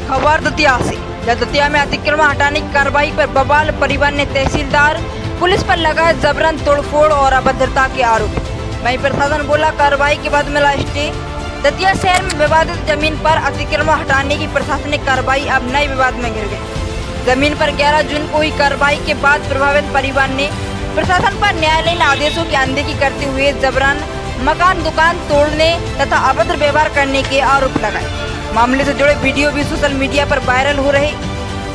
खबर दतिया से। दतिया में अतिक्रमण हटाने की कार्रवाई पर बवाल, परिवार ने तहसीलदार पुलिस पर लगाए जबरन तोड़फोड़ और अभद्रता के आरोप। वहीं प्रशासन बोला कार्रवाई के बाद मिला स्टे। दतिया शहर में विवादित जमीन पर अतिक्रमण हटाने की प्रशासनिक कार्रवाई अब नए विवाद में घिर गई। जमीन पर 11 जून को हुई कार्रवाई के बाद प्रभावित परिवार ने प्रशासन पर न्यायालयीन आदेशों की अनदेखी करते हुए जबरन मकान दुकान तोड़ने तथा अभद्र व्यवहार करने के आरोप लगाए। मामले से जुड़े वीडियो भी सोशल मीडिया पर वायरल हो रहे।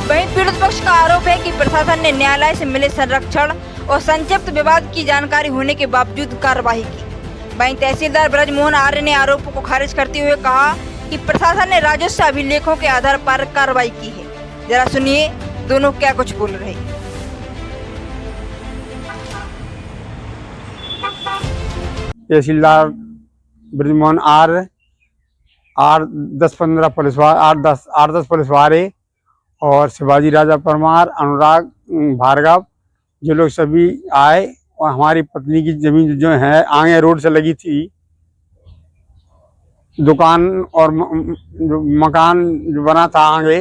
वहीं पीड़ित पक्ष का आरोप है कि प्रशासन ने न्यायालय से मिले संरक्षण और संक्षिप्त विवाद की जानकारी होने के बावजूद कार्रवाई की। वहीं तहसीलदार ब्रजमोहन आर्य ने आरोपों को खारिज करते हुए कहा कि प्रशासन ने राजस्व अभिलेखों के आधार पर कार्रवाई की है। जरा सुनिए दोनों क्या कुछ बोल रहे हैं। तहसीलदार ब्रजमोहन आर्य, 8-10 पुलिस वाले और शिवाजी राजा परमार, अनुराग भार्गव, जो लोग सभी आए और हमारी पत्नी की जमीन जो है आगे रोड से लगी थी, दुकान और मकान जो बना था आगे,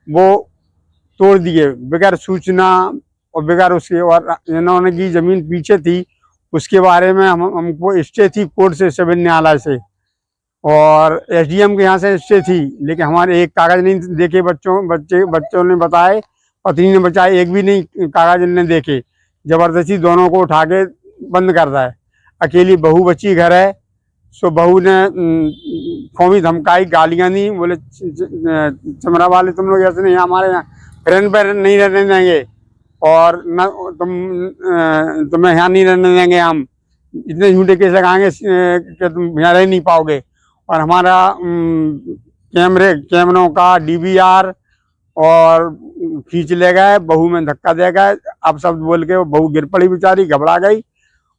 वो तोड़ दिए बगैर सूचना और बगैर उसके। और इन्होंने की जमीन पीछे थी, उसके बारे में हमको स्टे थी कोर्ट से, सिविल न्यायालय से और एसडीएम के यहाँ से स्टे थी, लेकिन हमारे एक कागज नहीं देखे। बच्चों ने बताए, पत्नी ने बताया, एक भी नहीं कागज ने देखे। जबरदस्ती दोनों को उठा के बंद करता है। अकेली बहू बच्ची घर है, सो बहू ने फोमी धमकाई, गालियाँ दी, बोले चमरा वाले तुम लोग ऐसे नहीं, हमारे यहाँ फ्रेंड पर नहीं रहने देंगे और न तुम्हें यहाँ नहीं रहने देंगे, हम इतने झूठे केस लगाएंगे कि तुम यहाँ रह नहीं पाओगे। और हमारा कैमरों का डीवीआर और खींच ले गए, बहू में धक्का दे गए। अब शब्द बोल के वो बहू गिर पड़ी, बेचारी घबरा गई।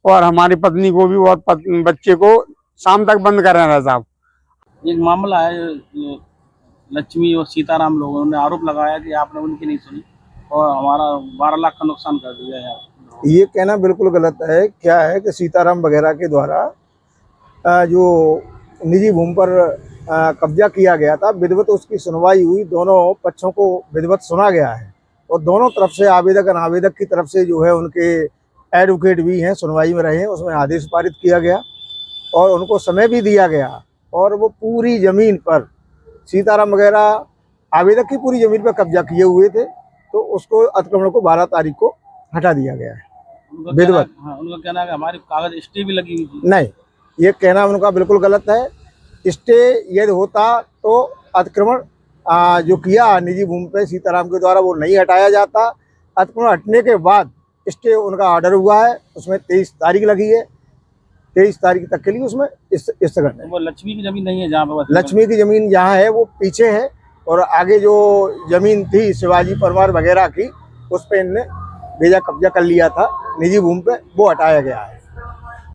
और हमारी पत्नी को भी और बच्चे को शाम तक बंद कर रहे हैं साहब। एक मामला है, लक्ष्मी और सीताराम लोगों ने आरोप लगाया कि आपने उनकी नहीं सुनी और हमारा 12 लाख का नुकसान कर दिया है। ये कहना बिल्कुल गलत है। क्या है कि सीताराम वगैरह के द्वारा जो निजी भूमि पर कब्जा किया गया था, विधिवत उसकी सुनवाई हुई, दोनों पक्षों को विधिवत सुना गया है और दोनों तरफ से आवेदक और आवेदक की तरफ से जो है उनके एडवोकेट भी हैं, सुनवाई में रहे हैं। उसमें आदेश पारित किया गया और उनको समय भी दिया गया और वो पूरी ज़मीन पर सीताराम वगैरह आवेदक की पूरी ज़मीन पर कब्जा किए हुए थे, तो उसको अतिक्रमण को 12 तारीख को हटा दिया गया है विधिवत। उनका कहना है कि हमारी कागज स्टे भी लगी हुई थी। नहीं, ये कहना उनका बिल्कुल गलत है। स्टे यदि होता तो अतिक्रमण जो किया निजी भूमि पे सीताराम के द्वारा वो नहीं हटाया जाता। अतिक्रमण हटने के बाद स्टे उनका ऑर्डर हुआ है, उसमें 23 तारीख लगी है, 23 तारीख तक के लिए उसमें स्थगन है। वो लक्ष्मी की जमीन नहीं है जहाँ पर? लक्ष्मी की जमीन जहाँ है वो पीछे है और आगे जो जमीन थी शिवाजी परमार वगैरह की, उस पर इनने भेजा कब्जा कर लिया था निजी भूमि पे, वो हटाया गया है।